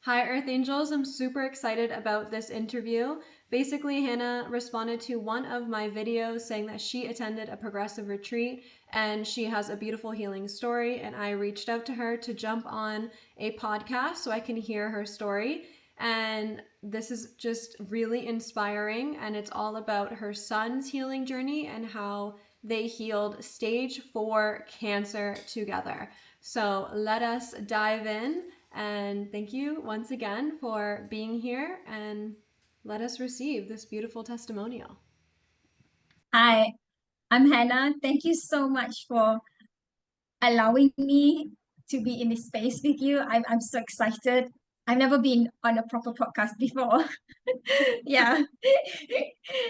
Hi, Earth Angels. I'm super excited about this interview. Basically, Hannah responded to one of my videos saying that she attended a progressive retreat and she has a beautiful healing story. And I reached out to her to jump on a podcast so I can hear her story. And this is just really inspiring. And it's all about her son's healing journey and how they healed stage 4 cancer together. So let us dive in. And thank you once again for being here and let us receive this beautiful testimonial. Hi, I'm Hannah. Thank you so much for allowing me to be in this space with you. I'm so excited. I've never been on a proper podcast before. Yeah.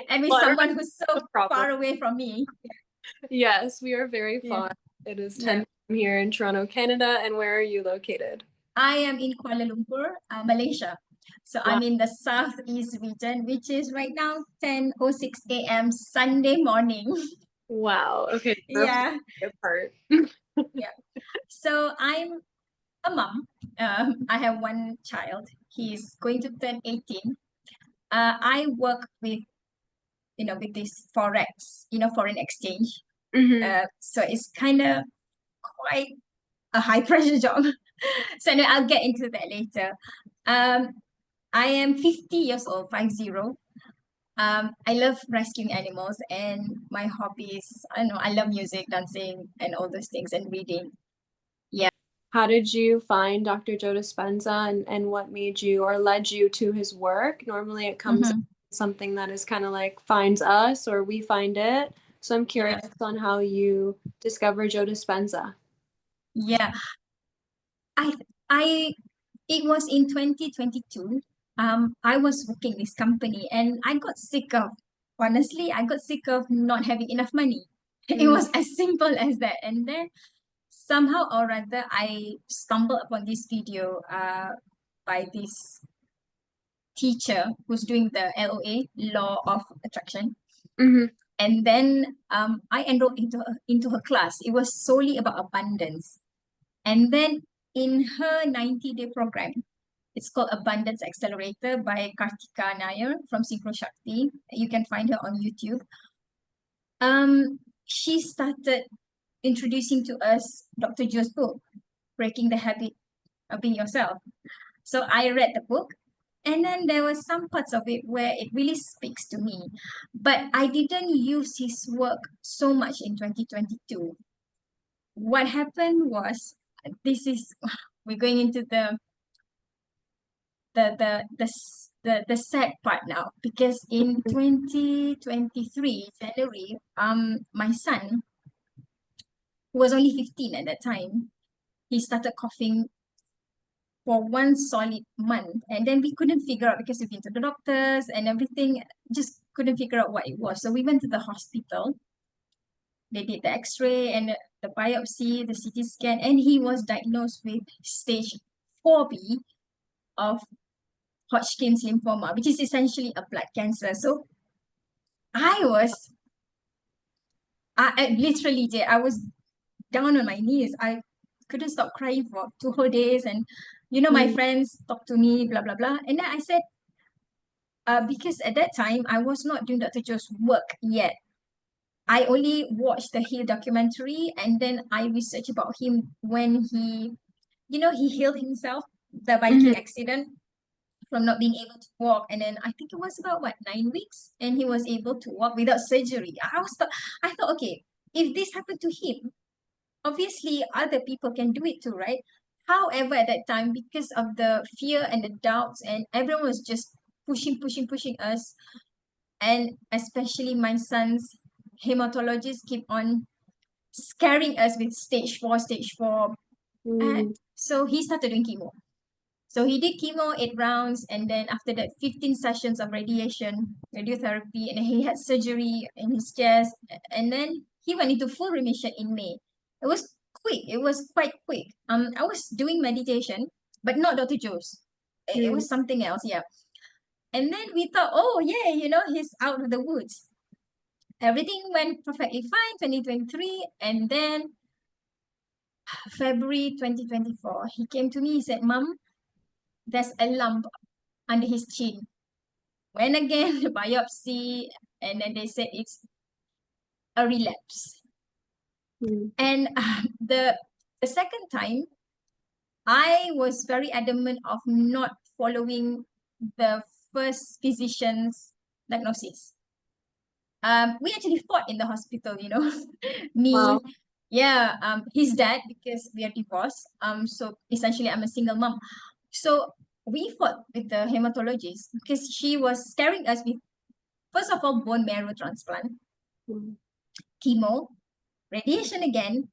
And with Well, someone who's so no problem. far away from me. Yes, we are very Yeah. fond. It is Yeah. 10 p.m. here in Toronto, Canada. And where are you located? I am in Kuala Lumpur, Malaysia. So Wow. I'm in the southeast region, which is right now 10:06 a.m. Sunday morning. Wow. Okay. We're a whole Yeah. day apart. Yeah. So I'm a mom. I have one child. He's going to turn 18. I work with, with this forex, foreign exchange. Hmm. So it's kind of quite a high pressure job. So anyway, I'll get into that later. Um, I am 50 years old, 50. I love rescuing animals, and my hobbies, I don't know, I love music, dancing, and all those things, and reading. Yeah. How did you find Dr. Joe Dispenza and what made you or led you to his work? Normally it comes Mhm. something that is kind of like finds us or we find it. So I'm Yeah. curious on how you discover Joe Dispenza. Yeah. I I it was in 2022. I was working this company and I got sick of, honestly, I got sick of not having enough money. It Mm, was as simple as that. And then somehow or rather, I stumbled upon this video by this teacher who's doing the LOA, Law of Attraction. mhm, And then I enrolled into her class. It was solely about abundance. And then in her 90-day program, it's called Abundance Accelerator by Kartika Nair from Synchro Shakti. You can find her on YouTube. She started introducing to us Dr. Joe's book, Breaking the Habit of Being Yourself. So I read the book, and then there were some parts of it where it really speaks to me. But I didn't use his work so much in 2022. What happened was, this is, we're going into the sad part now, because in 2023 January, my son, who was only 15 at that time, he started coughing for one solid month, and then we couldn't figure out, because we've been to the doctors and everything, just couldn't figure out what it was. So we went to the hospital. They did the x-ray and the biopsy, the CT scan, and he was diagnosed with stage 4B of Hodgkin's lymphoma, which is essentially a blood cancer. So I was, I literally did. I was down on my knees. I couldn't stop crying for 2 whole days. And, my mm, friends talked to me, blah, blah, blah. And then I said, because at that time, I was not doing Dr. Joe's work yet. I only watched the Heal documentary, and then I researched about him when he healed himself, the mhm, biking accident, from not being able to walk. And then I think it was about what, 9 weeks, and he was able to walk without surgery. I thought, okay, if this happened to him, obviously other people can do it too, right? However, at that time, because of the fear and the doubts, and everyone was just pushing, pushing, pushing us, and especially my son's hematologist keep on scaring us with stage 4, stage 4. And mm, so he started doing chemo. So he did chemo 8 rounds, and then after that, 15 sessions of radiotherapy, and then he had surgery in his chest, and then he went into full remission in May. It was quick. It was quite quick. I was doing meditation, but not Dr. Joe's. It mm. was something else, yeah. And then we thought, oh yeah, he's out of the woods. Everything went perfectly fine, 2023, and then February 2024, he came to me. He said, "Mom, there's a lump under his chin. When again, the biopsy, and then they said it's a relapse. Mm. And the second time, I was very adamant of not following the first physician's diagnosis. We actually fought in the hospital, you know, Wow. me, yeah, his dad, because we are divorced. So essentially I'm a single mom. So we fought with the hematologist because she was scaring us with, first of all, bone marrow transplant, Mm. chemo, radiation again,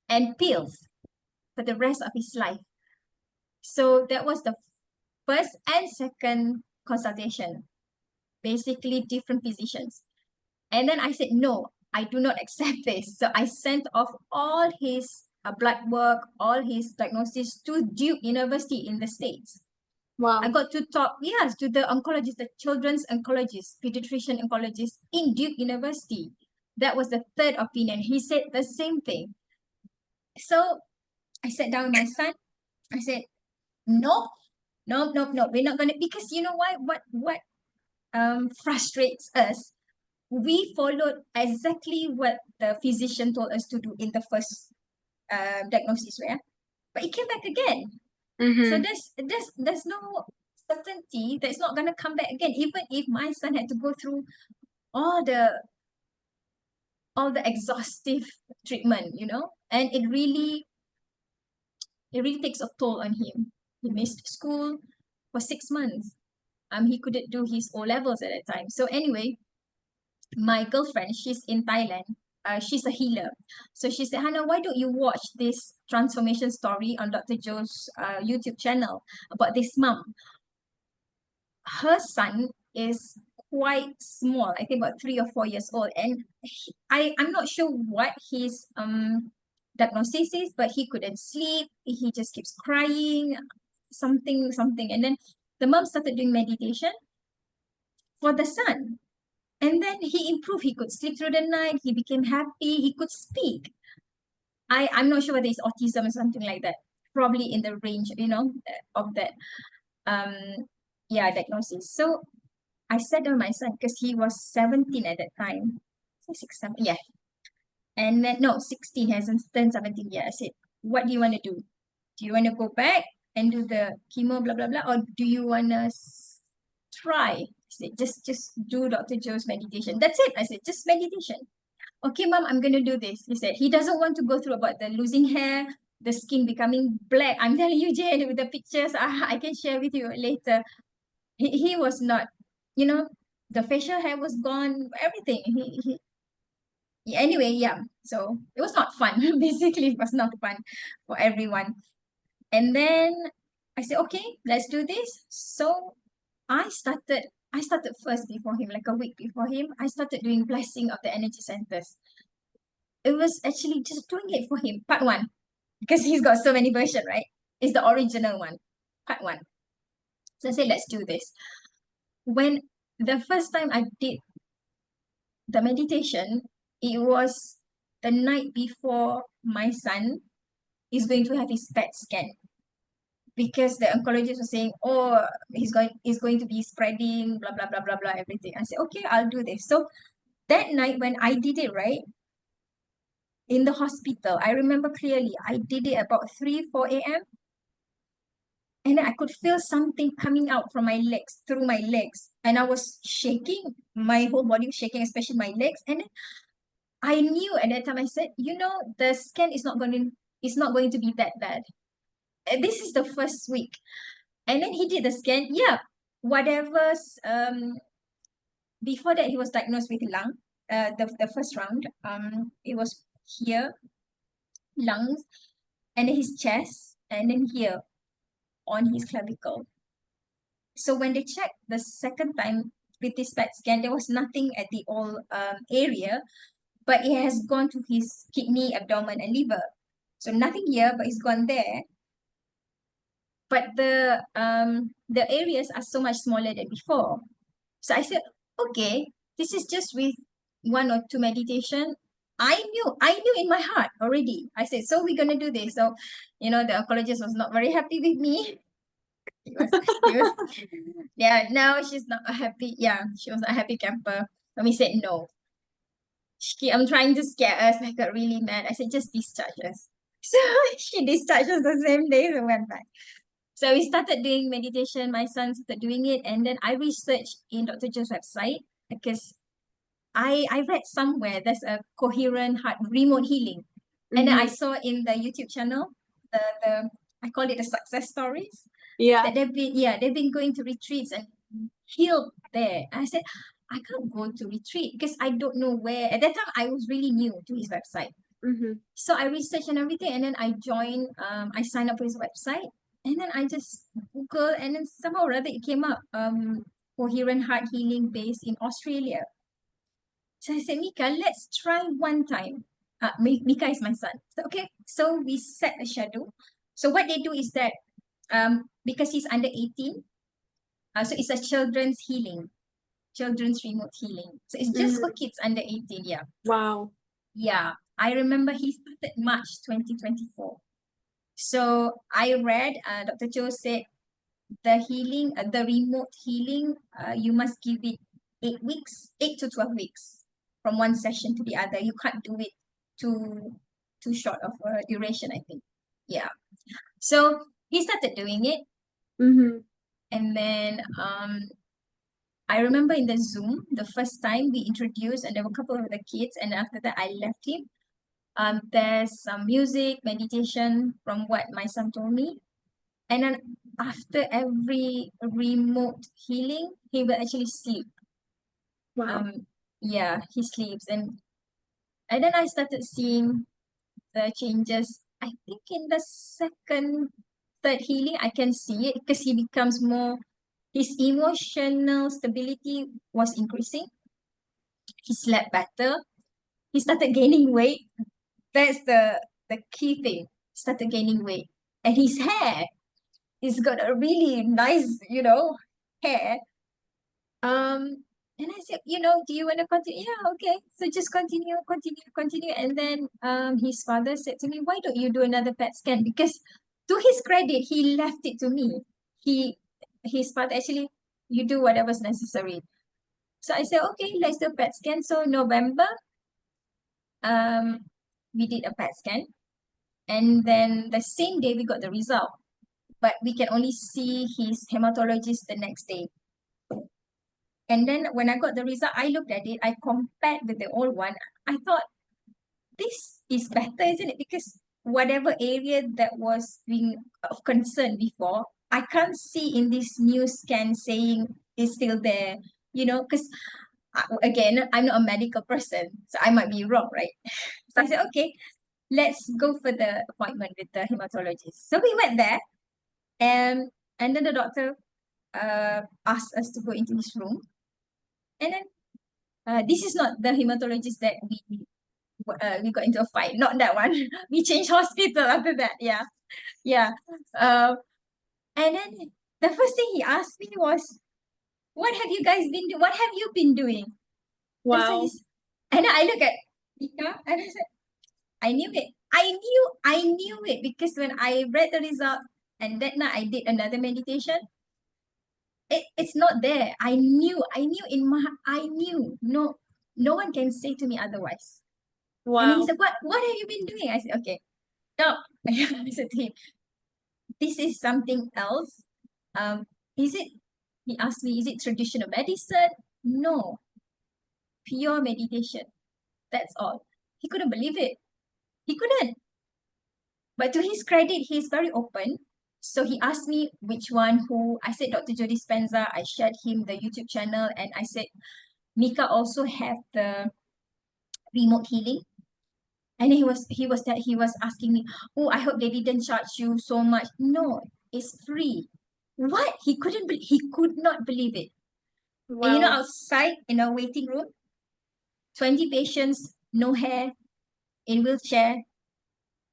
and pills for the rest of his life. So that was the first and second consultation, basically different physicians. And then I said, no, I do not accept this. So I sent off all his blood work, all his diagnosis to Duke University in the States. I Wow. got to talk, yes, to the oncologist, the children's oncologist, pediatrician oncologist in Duke University. That was the third opinion. He said the same thing. So I sat down with my son. I said, no, no, no, no, we're not gonna, because you know why? What frustrates us, we followed exactly what the physician told us to do in the first diagnosis, yeah? But it came back again. So Mm-hmm. there's no certainty that it's not gonna come back again, even if my son had to go through all the all the exhaustive treatment, you know, and it really takes a toll on him. He missed school for 6 months. He couldn't do his O levels at that time. So anyway, my girlfriend, she's in Thailand. She's a healer. So she said, Hannah, why don't you watch this transformation story on Dr. Joe's YouTube channel about this mom? Her son is quite small, I think about 3 or 4 years old. And I'm not sure what his diagnosis is, but he couldn't sleep. He just keeps crying, something. And then the mom started doing meditation for the son. And then he improved. He could sleep through the night. He became happy. He could speak. I'm not sure whether it's autism or something like that. Probably in the range, you know, of that um yeah, diagnosis. So I sat down my son because he was 17 at that time. So 6, 7, yeah. And then no, 16, he hasn't turned 17 yet. I said, what do you want to do? Do you want to go back and do the chemo, blah blah blah, or do you want to try? I said, just do Dr. Joe's meditation. That's it. I said, just meditation. Okay, mom, I'm gonna do this. He said he doesn't want to go through about the losing hair, the skin becoming black. I'm telling you, Jane, with the pictures, I can share with you later. He was not, you know, the facial hair was gone, everything. Anyway, yeah. So it was not fun. Basically, it was not fun for everyone. And then I said, okay, let's do this. So I started first before him, like a week before him. I started doing blessing of the energy centers. It was actually just doing it for him. Part one, because he's got so many versions, right? It's the original one, part one. So I said, let's do this. When the first time I did the meditation, it was the night before my son is going to have his PET scan, because the oncologist was saying, oh, he's going to be spreading, blah blah blah blah blah, everything. I said, okay, I'll do this. So that night when I did it, right, in the hospital, I remember clearly, I did it about 3, 4 a.m. And then I could feel something coming out from my legs, through my legs. And I was shaking, my whole body was shaking, especially my legs. And then I knew at that time, I said, you know, the scan is not going to be that bad. This is the first week. And then he did the scan. Yeah, whatever's before that he was diagnosed with lung. The first round, it was here, lungs, and then his chest, and then here on his clavicle. So when they checked the second time with this PET scan, there was nothing at the all area, but it has gone to his kidney, abdomen, and liver. So nothing here, but it's gone there. But the areas are so much smaller than before. So I said, okay, this is just with 1 or 2 meditation. I knew in my heart already. I said, so we're gonna do this. So, you know, the oncologist was not very happy with me. He was, yeah, now she's not a happy, yeah, she was a happy camper. And we said no. I'm trying to scare us. I got really mad. I said, just discharge us. So she discharged us the same day and went back. So we started doing meditation. My son started doing it. And then I researched in Dr. Joe's website because I read somewhere there's a coherent heart remote healing. And then I Mm-hmm. saw in the YouTube channel, the I call it the success stories, Yeah. that they've been going to retreats and healed there. I said, I can't go to retreat because I don't know where. At that time, I was really new to his website. Mm-hmm. So I researched and everything, and then I joined, I signed up for his website, and then I just Google, and then somehow or other it came up, coherent heart healing based in Australia. So I said, Mika, let's try one time. Mika is my son. So okay, so we set a schedule. So what they do is that, because he's under 18, so it's a children's remote healing. So it's just for Mm-hmm. kids under 18. Yeah. Wow. Yeah. I remember he started March 2024. So I read, Dr. Cho said the remote healing, you must give it 8 weeks, 8 to 12 weeks from one session to the other. You can't do it too too short of a duration, I think. Yeah. So he started doing it, Mm-hmm. and then I remember in the Zoom, the first time we introduced, and there were a couple of the kids, and after that I left him. There's some music, meditation from what my son told me. And then after every remote healing, he will actually sleep. Wow. Yeah, he sleeps. And then I started seeing the changes. I think in the third healing, I can see it because he becomes more, his emotional stability was increasing. He slept better. He started gaining weight. That's the key thing. Started gaining weight. And his hair, he's got a really nice, hair. And I said, do you want to continue? Yeah, okay. So just continue, continue, continue. And then his father said to me, why don't you do another PET scan? Because to his credit, he left it to me. He his father actually, you do whatever's necessary. So I said, okay, let's do a PET scan. So November, um, we did a PET scan. And then the same day we got the result. But we can only see his hematologist the next day. And then when I got the result, I looked at it, I compared with the old one. I thought, this is better, isn't it? Because whatever area that was being of concern before, I can't see in this new scan saying it's still there, because again, I'm not a medical person, so I might be wrong, right? So I said, okay, let's go for the appointment with the hematologist. So we went there, and then the doctor asked us to go into his room. And then this is not the hematologist that we got into a fight. Not that one. We changed hospital after that. Yeah, yeah. Uh, and then the first thing he asked me was, "What have you guys been doing? What have you been doing?" And so Wow. he's, and I look at Mika and I said, "I knew it. I knew it because when I read the result and that night I did another meditation. It's not there. I knew I knew. No, no one can say to me otherwise." And then he Wow. said, what have you been doing? I said, okay, no. I said to him, this is something else. Um, is it, he asked me, is it traditional medicine? No, pure meditation. That's all. He couldn't believe it. He couldn't. But to his credit, he's very open. So he asked me which one, who. I said, Dr. Joe Dispenza. I shared him the YouTube channel. And I said, Mika also have the remote healing. And he was asking me, oh, I hope they didn't charge you so much. No, it's free. What? He could not believe it. And Wow. outside in a waiting room, 20 patients, no hair, in wheelchair,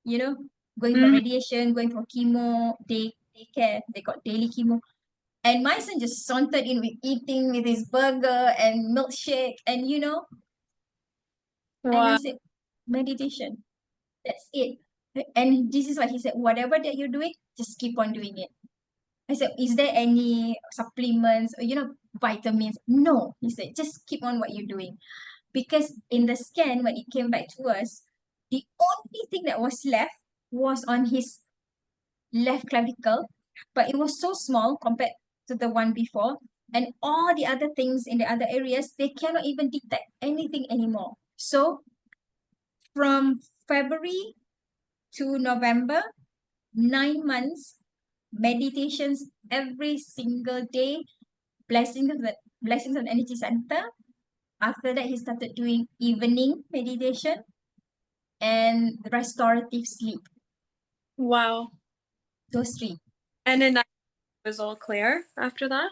you know, going for Mm. radiation, going for chemo, daycare, they got daily chemo. And my son just sauntered in with eating with his burger and milkshake and I Wow. said, meditation. That's it. And this is what he said, whatever that you're doing, just keep on doing it. I said, is there any supplements or, vitamins? No, he said, just keep on what you're doing. Because in the scan, when it came back to us, the only thing that was left was on his left clavicle, but it was so small compared to the one before. And all the other things in the other areas, they cannot even detect anything anymore. So from February to November, 9 months, meditations every single day, blessings of the energy center. After that, he started doing evening meditation and restorative sleep. Wow. Those three. And then that was all clear after that?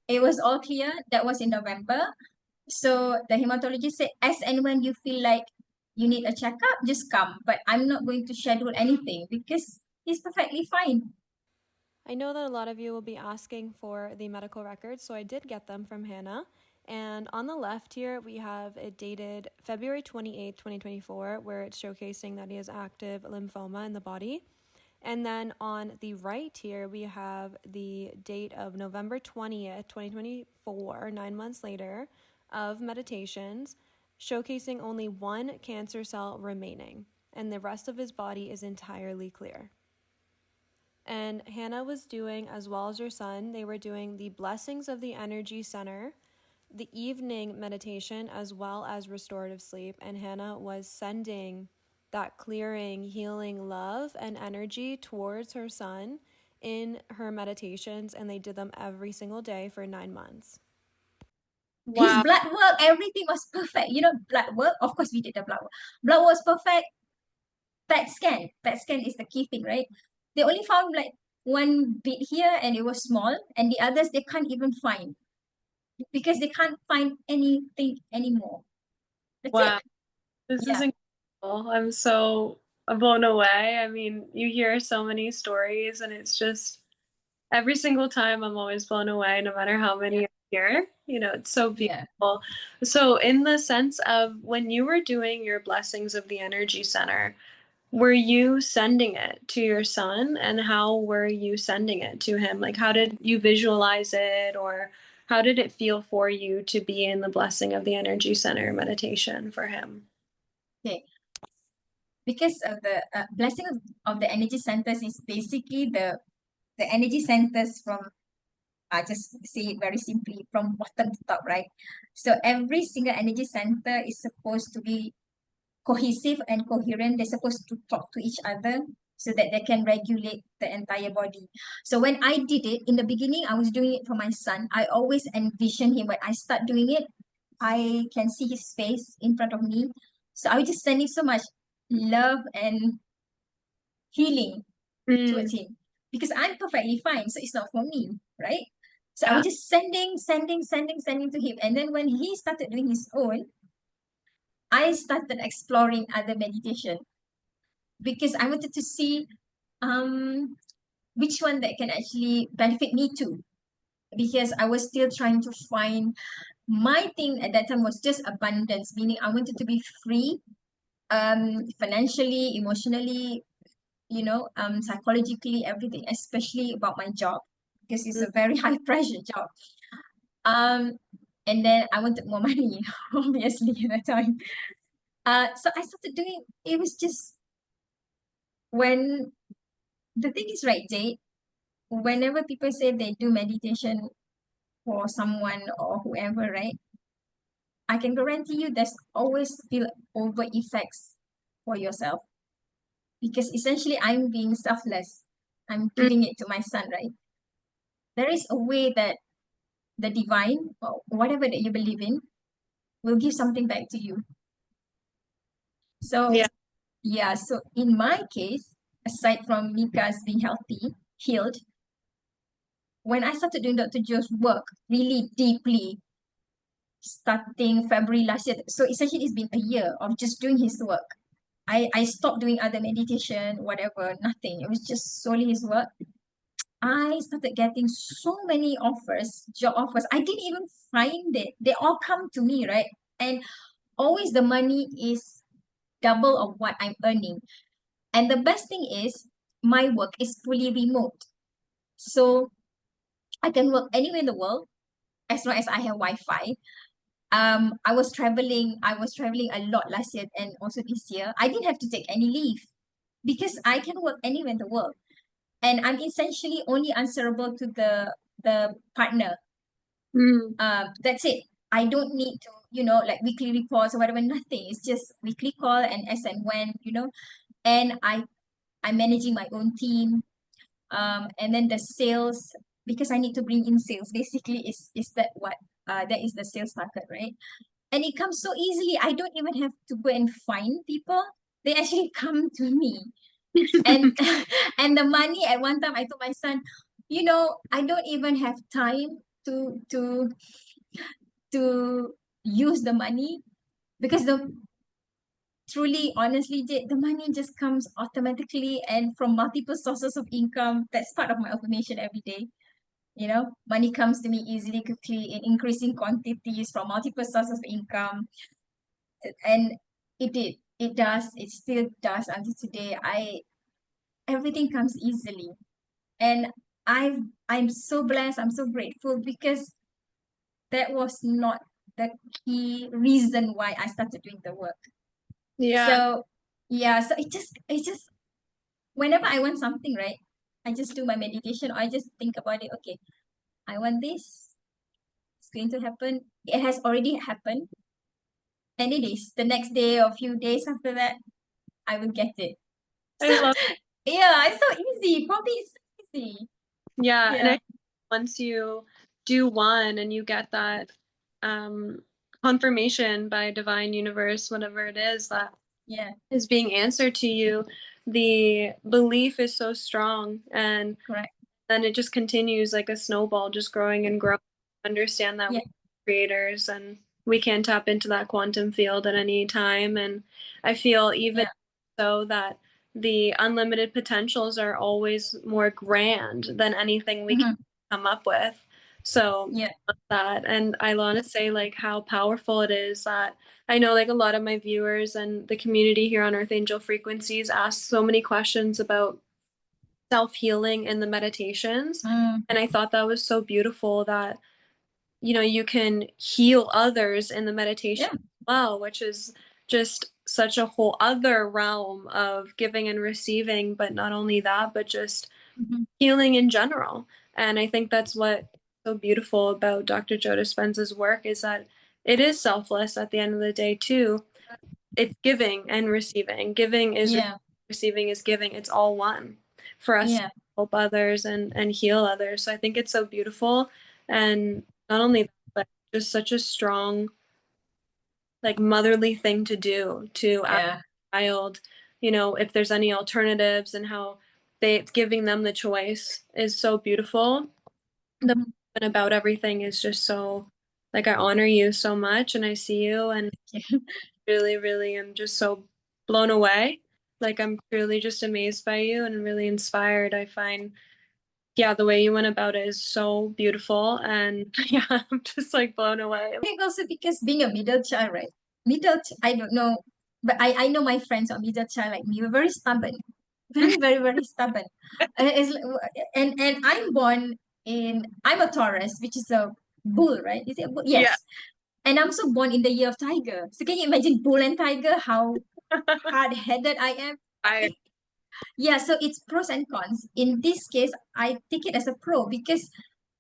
It was all clear. That was in November. So the hematologist said, as and when you feel like you need a checkup, just come. But I'm not going to schedule anything because he's perfectly fine. I know that a lot of you will be asking for the medical records, so I did get them from Hannah. And on the left here, we have it dated February 28th, 2024, where it's showcasing that he has active lymphoma in the body. And then on the right here, we have the date of November 20th, 2024, 9 months later, of meditations, showcasing only one cancer cell remaining, and the rest of his body is entirely clear. And Hannah was doing, as well as her son, they were doing the blessings of the energy center, the evening meditation, as well as restorative sleep. And Hannah was sending that clearing, healing love and energy towards her son in her meditations. And they did them every single day for 9 months. His Wow. blood work, everything was perfect. Blood work, of course, we did the blood work. Blood was perfect. PET scan is the key thing, right? They only found like one bit here and it was small, and the others they can't even find because they can't find anything anymore. That's it. Wow. This is Yeah, incredible. I'm so blown away. I mean, you hear so many stories, and it's just every single time I'm always blown away, no matter how many yeah, I hear. It's so yeah. beautiful. So, in the sense of when you were doing your blessings of the energy center, were you sending it to your son, and how were you sending it to him? Like, how did you visualize it, or how did it feel for you to be in the blessing of the energy center meditation for him? Okay. Because of the blessing of the energy centers is basically the energy centers from, I just say it very simply, from bottom to top, right? So every single energy center is supposed to be cohesive and coherent. They're supposed to talk to each other so that they can regulate the entire body. So when I did it in the beginning, I was doing it for my son. I always envision him when I start doing it. I can see his face in front of me. So I was just sending so much love and healing Mm, towards him because I'm perfectly fine. So it's not for me, right? So I yeah. was just sending to him. And then when he started doing his own, I started exploring other meditation because I wanted to see um which one that can actually benefit me too. Because I was still trying to find my thing at that time was just abundance, meaning I wanted to be free, financially, emotionally, psychologically, everything, especially about my job because it's Mm, a very high pressure job. Um, and then I wanted more money, obviously at that time. So I started doing. It was just when the thing is right, Jade. Whenever people say they do meditation for someone or whoever, right? I can guarantee you there's always still over effects for yourself because essentially I'm being selfless. I'm mm, giving it to my son, right? There is a way that the divine or whatever that you believe in will give something back to you. So yeah. yeah, so in my case, aside from Mika's being healthy, healed, when I started doing Dr. Joe's work really deeply, starting February last year. So essentially, it's been a year of just doing his work. I stopped doing other meditation, whatever, nothing. It was just solely his work. I started getting so many offers, job offers. I didn't even find it. They all come to me, right? And always the money is double of what I'm earning. And the best thing is my work is fully remote. So I can work anywhere in the world as long as I have Wi-Fi. I was traveling a lot last year and also this year. I didn't have to take any leave because I can work anywhere in the world. And I'm essentially only answerable to the partner. Mm. That's it. I don't need to, like weekly reports or whatever, nothing. It's just weekly call and as and when, and I'm managing my own team. And then the sales, because I need to bring in sales, basically is that what that is the sales target, right? And it comes so easily. I don't even have to go and find people. They actually come to me. And and the money, at one time I told my son, I don't even have time to use the money, because the truly, honestly, Jade, the money just comes automatically and from multiple sources of income. That's part of my affirmation every day. Money comes to me easily, quickly, in increasing quantities from multiple sources of income. And it still does until today. Everything comes easily. And I'm so blessed, I'm so grateful, because that was not the key reason why I started doing the work. Yeah. So yeah, so it just whenever I want something, right, I just do my meditation, or I just think about it. Okay, I want this. It's going to happen. It has already happened, and it is. The next day or a few days after that, I will get it. I So love yeah, it's so easy. Probably it's so easy. Yeah, and Yeah, I once you do one and you get that um confirmation by divine universe, whatever it is that yeah, is being answered to you, the belief is so strong, and correct. then it just continues like a snowball, just growing and growing. Understand that Yeah. we're creators and we can tap into that quantum field at any time. And I feel even Yeah. so that the unlimited potentials are always more grand than anything we can Mm-hmm. come up with. So Yeah. that, and I want to say like how powerful it is that I know like a lot of my viewers and the community here on Earth Angel Frequencies ask so many questions about self-healing in the meditations. Mm. And I thought that was so beautiful that, you can heal others in the meditation Yeah. as well, which is just such a whole other realm of giving and receiving. But not only that, but just Mm-hmm. healing in general. And I think that's what so beautiful about Dr. Joe Dispenza's work is that it is selfless at the end of the day too. It's giving and receiving. Giving is Yeah. receiving is giving. It's all one for us to Yeah. help others and heal others. So I think it's so beautiful. And not only that, but just such a strong, like motherly thing to do to ask Yeah. a child, if there's any alternatives, and how they giving them the choice is so beautiful. The Mm-hmm. about everything is just so, like, I honor you so much and I see you, and really, really am just so blown away. Like, I'm truly just amazed by you and really inspired. I find, yeah, the way you went about it is so beautiful. And yeah, I'm just like blown away. I think also because being a middle child, right? I don't know, but I know my friends are middle child like me. We're very stubborn, very, very, very stubborn. And I'm a Taurus, which is a bull, right? Is it a bull? Yeah. Yes. And I'm also born in the year of tiger. So can you imagine bull and tiger, how hard-headed I am? I, Yeah, so it's pros and cons. In this case, I take it as a pro because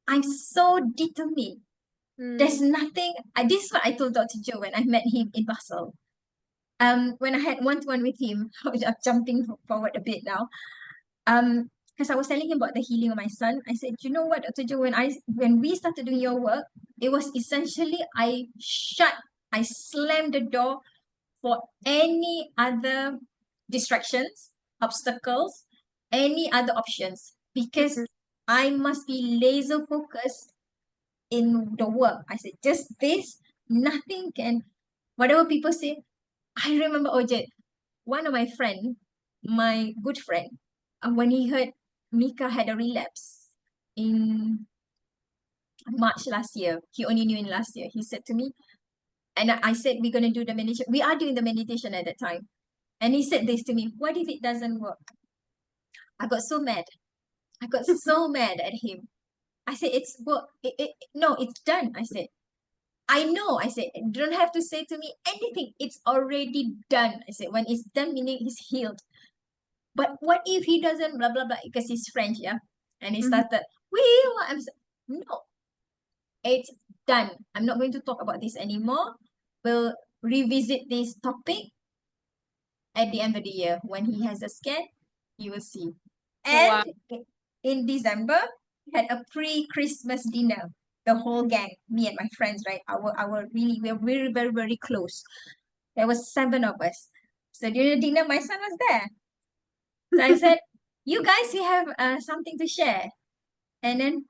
I'm so determined. There's mm, nothing. This is what I told Dr. Joe when I met him in Basel. When I had one-to-one with him, I'm jumping forward a bit now. Because I was telling him about the healing of my son. I said, you know what, Dr. Joe, when we started doing your work, it was essentially I slammed the door for any other distractions, obstacles, any other options, because mm, I must be laser focused in the work. I said, just this, nothing can, whatever people say. I remember, Ojit, one of my good friend, when he heard Mika had a relapse in March last year, he only knew in last year. He said to me, and I said, we're going to do the meditation. We are doing the meditation at that time. And he said this to me, what if it doesn't work? I got so mad. I got so mad at him. I said, it's, well, no, it's done. I said, I know. I said, you don't have to say to me anything. It's already done. I said, when it's done, meaning he's healed. But what if he doesn't, blah, blah, blah, because he's French, yeah? And he Mhm. started, no, it's done. I'm not going to talk about this anymore. We'll revisit this topic at the end of the year. When he has a scan, you will see. And Wow. in December, we had a pre-Christmas dinner. The whole gang, me and my friends, right? We were very, very, very close. There was 7 of us. So during the dinner, my son was there. So I said, "You guys, you have something to share." And then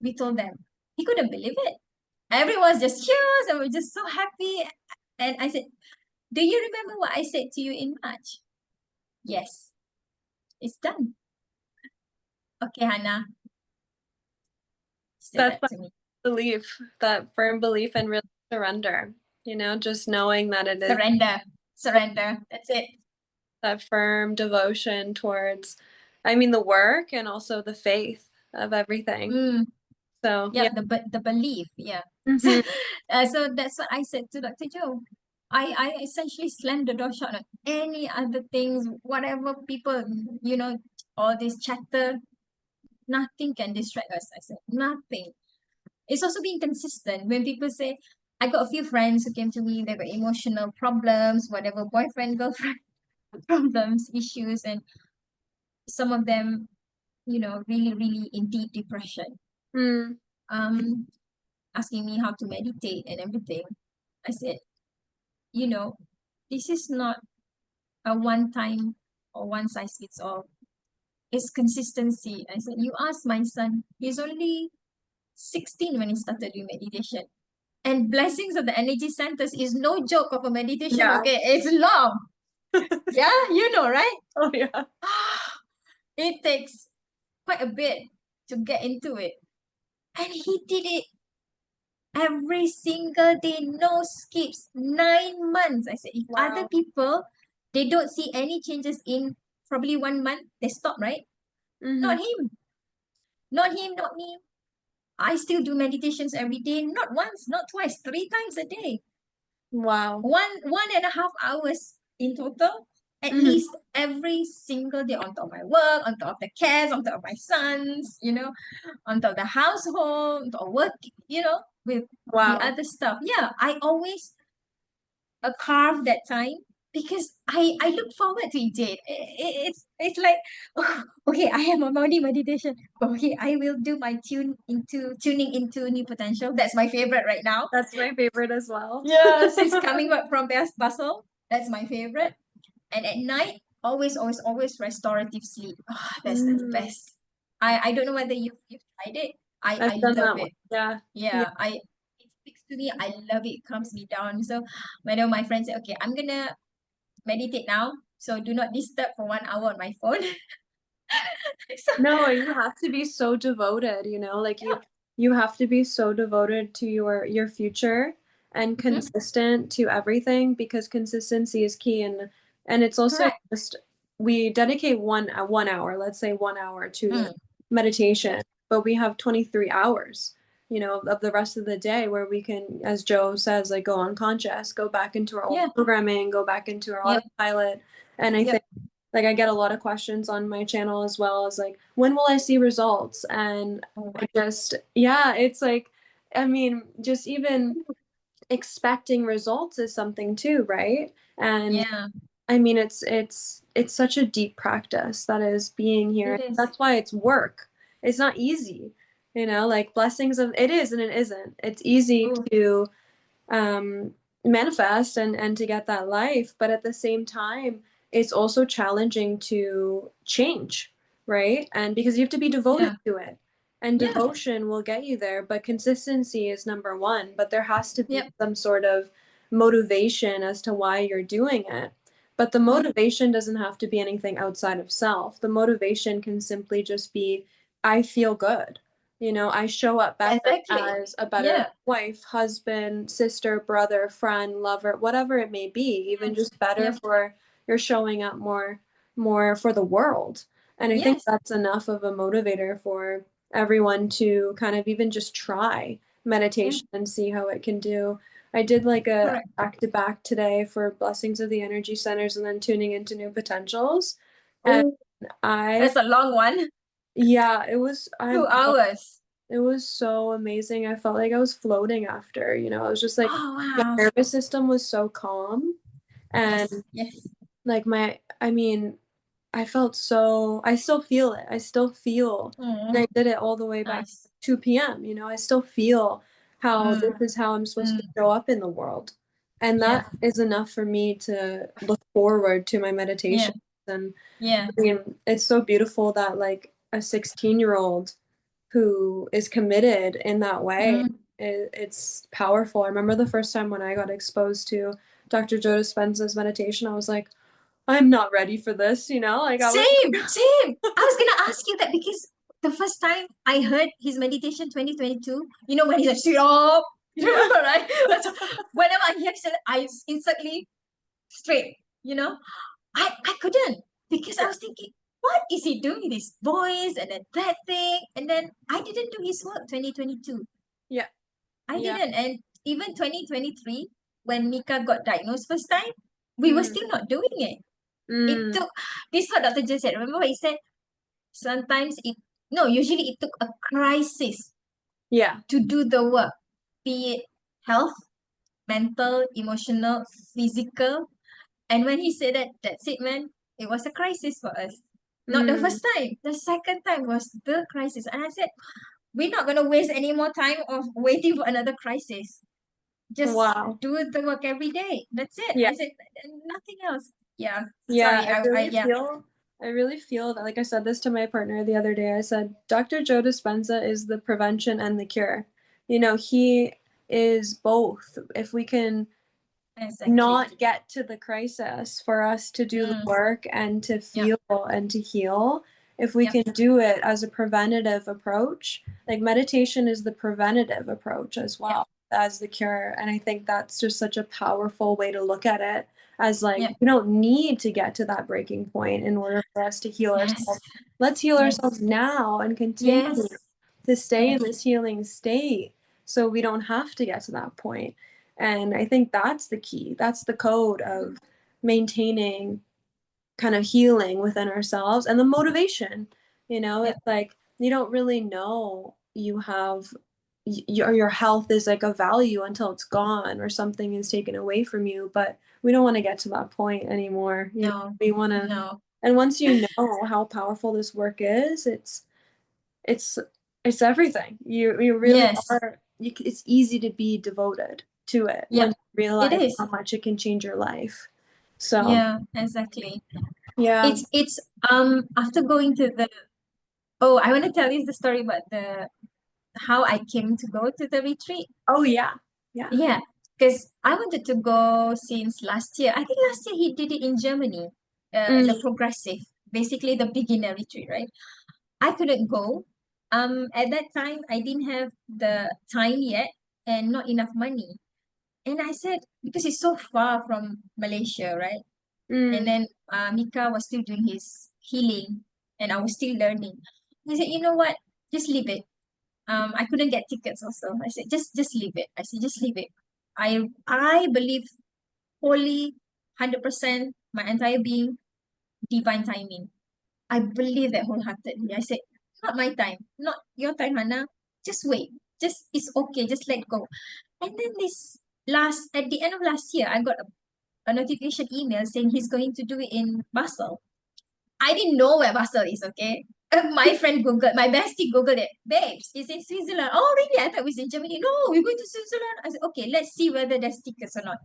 we told them. He couldn't believe it. Everyone's just cheers and we're just so happy. And I said, "Do you remember what I said to you in March?" "Yes, it's done." "Okay, Hannah," said That's that that to me. belief, that firm belief and real surrender, just knowing that it is Surrender. Surrender. That's it. that firm devotion towards, I mean, the work and also the faith of everything. Mm, So, yeah, yeah. the belief. Yeah. Mhm. So that's what I said to Dr. Joe. I essentially slammed the door shut on any other things, whatever people, you know, all this chatter, nothing can distract us. I said, nothing. It's also being consistent. When people say, I got a few friends who came to me, they got emotional problems, whatever, boyfriend, girlfriend problems, issues, and some of them, really, really in deep depression. Mm, Um, Asking me how to meditate and everything. I said, you know, this is not a one time or one size fits all. It's consistency. I said, you ask my son, he's only 16 when he started doing meditation. And blessings of the energy centers is no joke of a meditation, yeah. okay? It's long. Yeah, you know, right? Oh, yeah. It takes quite a bit to get into it. And he did it every single day, no skips, 9 months. I said, if other Wow. people, they don't see any changes in probably 1 month, they stop, right? Hmm. Not him. Not him, not me. I still do meditations every day, not once, not twice, 3 times a day. Wow. 1.5 hours in total, at Hmm. least every single day, on top of my work, on top of the cares, on top of my sons, on top of the household, on top of work, with the Wow. other stuff. Yeah, I always carve that time because I look forward to it. It's like, oh, okay, I have my morning meditation. Okay, I will do my tuning into new potential. That's my favorite right now. That's my favorite as well. Yeah, since coming back from best bustle, that's my favorite. And at night, always, always, always restorative sleep. Ah, that's the Mm, best. I don't know whether you've tried it. I I've done love that one. it. Yeah. Yeah. Yeah, it speaks to me. I love it. It calms me down. So whenever my friends say, okay, I'm gonna meditate now, so do not disturb for 1 hour on my phone. So, No, you have to be so devoted, like yeah. you have to be so devoted to your future and Mhm. consistent to everything because consistency is key and it's also Correct. just we dedicate 1 hour, let's say 1 hour to the Mm, yeah. meditation, but we have 23 hours, of the rest of the day where we can, as Joe says, like go unconscious, go back into our old Yeah. programming, go back into our Yep. autopilot. And I think Yep. like I get a lot of questions on my channel as well as like when will I see results? And Oh I my. just yeah, it's like I mean, just even expecting results is something too, right? And Yeah, I mean it's such a deep practice that is being here. it is. That's why it's work. It's not easy. Like blessings of it is and it isn't. It's easy Oh, to manifest and to get that life, but at the same time it's also challenging to change, right? And because you have to be devoted yeah. to it, and Yeah. devotion will get you there, but consistency is number one. But there has to be Yep. some sort of motivation as to why you're doing it. But the Mm, motivation doesn't have to be anything outside of self. The motivation can simply just be I feel good. I show up better exactly. as a better Yeah. wife, husband, sister, brother, friend, lover, whatever it may be, even Yes. just better Yep. for you're showing up more for the world. And I think Yes. that's enough of a motivator for everyone to kind of even just try Yeah, meditation and see how it can do. I did like a correct. back to back today for blessings of the energy centers and then tuning into new potentials. And Oh, I, that's a long one. yeah, it was, 2 hours. it was so amazing. I felt like I was floating after, I was just like, Oh, my wow. nervous system was so calm. And Yes, yes. like I mean, I still feel it. I still feel, and Oh, I did it all the way back nice. 2 p.m. I still feel how Mm, this is how I'm supposed to mm, show up in the world. And yeah, that is enough for me to look forward to my yeah, meditation. And yeah. I mean, it's so beautiful that like a 16-year-old who is committed in that way, Mm. it's powerful. I remember the first time when I got exposed to Dr. Joe Dispenzas meditation, I was like, I'm not ready for this, like I was Same, same. I was gonna ask you that because the first time I heard his meditation 2022, when he's like, sit up, you yeah. remember, right? Whenever I hear it, I instantly straight, you know? I couldn't because I Yeah. was thinking, what is he doing with his voice and then that thing? And then I didn't do his work 2022. Yeah. I Yeah. didn't. And even 2023, when Mika got diagnosed first time, we were Mm, still not doing it. It mm, took, this is what Dr. J said. Remember what he said? Sometimes no, usually it took a crisis yeah. to do the work, be it health, mental, emotional, physical. And when he said that, that's it, man. It was a crisis for us. Not the Mm, first time. The second time was the crisis. And I said, we're not going to waste any more time of waiting for another crisis. Just wow. do the work every day. That's it. Yeah. I said, nothing else. Yeah. Yeah, Sorry. Yeah. I really feel that, like I said this to my partner the other day. I said, Dr. Joe Dispenza is the prevention and the cure. He is both. If we can Exactly. not get to the crisis for us to do the Mm, work and to yep. feel and to heal, if we Yep. can do it as a preventative approach, like meditation is the preventative approach as Yep. well as the cure. And I think that's just such a powerful way to look at it, as like Yep. we don't need to get to that breaking point in order for us to heal Yes. ourselves. Let's heal Yes. ourselves now and continue Yes. to stay in Yes. this healing state so we don't have to get to that point. And I think that's the key. That's the code of maintaining kind of healing within ourselves and the motivation. Yep. It's like you don't really know you have your health is like a value until it's gone or something is taken away from you. But we don't want to get to that point anymore. No. We want to, No. and once you know how powerful this work is, it's it's everything. You really Yes. are. It's easy to be devoted to it when Yep. you It realize is. how much it can change your life. So Yeah, exactly. yeah. It's after going to the I want to tell you the story about the how I came to go to the retreat. Oh yeah. Yeah. Yeah, because I wanted to go since last year. I think last year he did it in Germany. The Mm, progressive, basically the beginner retreat, right? I couldn't go. At that time I didn't have the time yet and not enough money. And I said, because it's so far from Malaysia, right? And mm, then Mika was still doing his healing and I was still learning. I said, you know what? Just leave it. I couldn't get tickets also. I said, just leave it. I said, just leave it. I believe wholly, 100%, my entire being, divine timing. I believe that wholeheartedly. I said, not my time, not your time, Hannah. Just wait. It's okay. Just let go. And then at the end of last year, I got a notification email saying he's going to do it in Basel. I didn't know where Basel is, okay? My friend Googled, my bestie Googled it. Babes, it's in Switzerland. Oh, really? I thought it was in Germany. No, we're going to Switzerland. I said, okay, let's see whether there's tickets or not.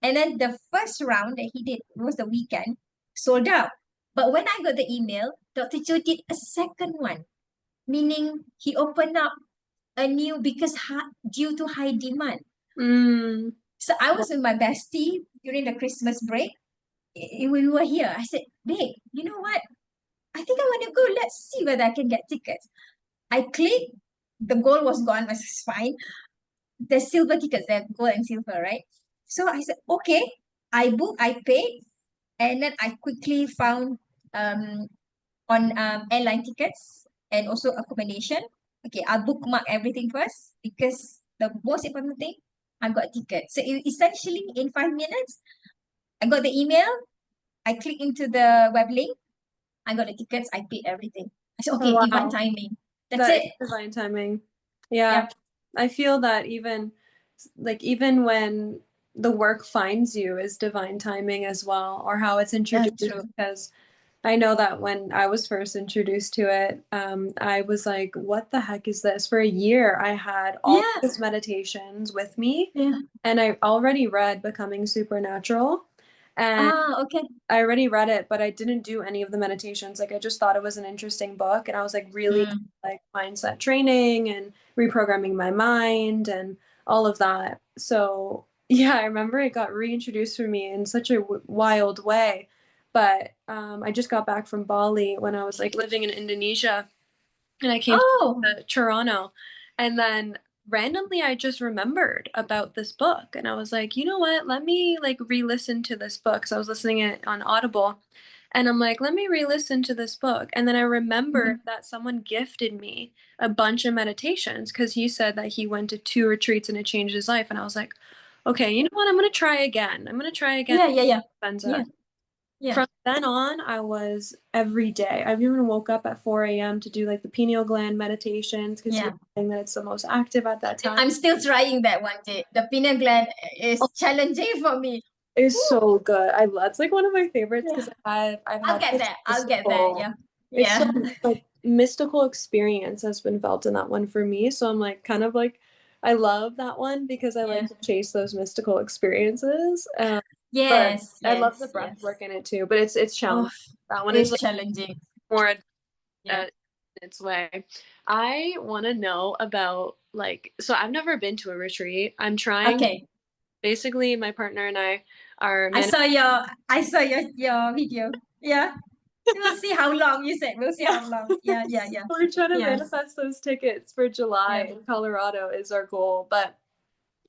And then the first round that he did was the weekend, sold out. But when I got the email, Dr. Joe did a second one, meaning he opened up a new because due to high demand. mm. So I was with my bestie during the Christmas break. We were here. I said, babe, you know what? I think I want to go. Let's see whether I can get tickets. I clicked. The gold was gone, which is fine. The silver tickets, they're gold and silver, right? So I said, okay. I booked, I paid, and then I quickly found um on airline tickets. and also accommodation. Okay, I'll bookmark everything first because the most important thing, I got ticket. So essentially, in 5 minutes, I got the email. I click into the web link. I got the tickets. I paid everything. I said, Oh, okay, divine wow. timing. That's That is it. divine timing. Yeah. Yep, I feel that even when the work finds you is divine timing as well, or how it's that's introduced. true. Because I know that when I was first introduced to it, I was like, what the heck is this? For a year, I had all Yeah, these meditations with me, yeah. and I already read Becoming Supernatural. And Ah, okay. I already read it, but I didn't do any of the meditations. Like I just thought it was an interesting book, and I was like really Mm. like mindset training and reprogramming my mind and all of that. So yeah, I remember it got reintroduced for me in such a wild way. But I just got back from Bali when I was like living in Indonesia, and I came Oh, to Toronto, and then randomly I just remembered about this book, and I was like, you know what? Let me like re-listen to this book. So I was listening it on Audible, and I'm like, let me re-listen to this book. And then I remembered mhm. that someone gifted me a bunch of meditations because he said that he went to 2 retreats and it changed his life. And I was like, okay, you know what? I'm gonna try again. I'm gonna try again. Yeah, yeah, yeah, yeah, Dispenza. yeah, From then on, I was every day. I've even woke up at 4 a.m. to do like the pineal gland meditations because he yeah. was saying that it's the most active at that time. I'm still trying that one day. The pineal gland is challenging for me. It's Woo. so good. I love it's like one of my favorites Yeah, because I've I'll had get this there. I'll get there. mystical. Yeah, It's so yeah, like mystical experience has been felt in that one for me. So I'm like kind of like I love that one because I yeah. like to chase those mystical experiences. But Yes, I love the yes, breath yes. work in it too. But it's Oh, challenging. That one is it's like challenging. more Yeah. its way. I want to know about like so I've never been to a retreat. I'm trying Okay. basically my partner and I are I man saw your video. Yeah. We'll see how long you said. We'll see yeah. how long. Yeah, yeah, yeah. We're trying to Yeah, manifest those tickets for yeah. July in Colorado is our goal. But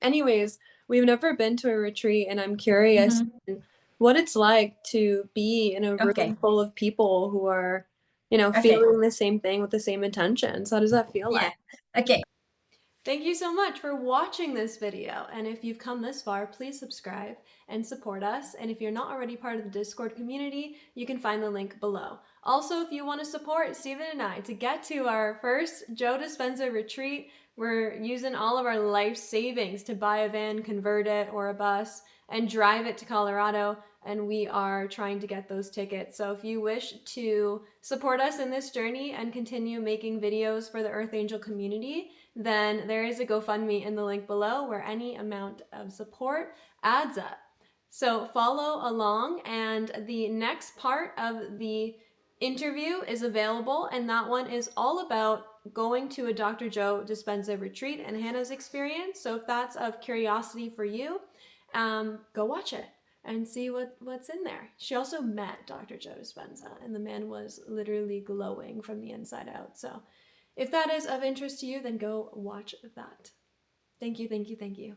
anyways, we've never been to a retreat and I'm curious Hmm. what it's like to be in a Okay. room full of people who are, Okay. feeling the same thing with the same intentions. How does that feel Yeah. like? Okay. Thank you so much for watching this video. And if you've come this far, please subscribe and support us. And if you're not already part of the Discord community, you can find the link below. Also, if you want to support Stephen and I to get to our first Joe Dispenza retreat, we're using all of our life savings to buy a van, convert it, or a bus, and drive it to Colorado. And we are trying to get those tickets. So if you wish to support us in this journey and continue making videos for the Earth Angel community, then there is a GoFundMe in the link below where any amount of support adds up. So follow along, and the next part of the interview is available, and that one is all about going to a Dr. Joe Dispenza retreat and Hannah's experience. So if that's of curiosity for you, go watch it and see what's in there. She also met Dr. Joe Dispenza, and the man was literally glowing from the inside out. So if that is of interest to you, then go watch that. Thank you, thank you, thank you.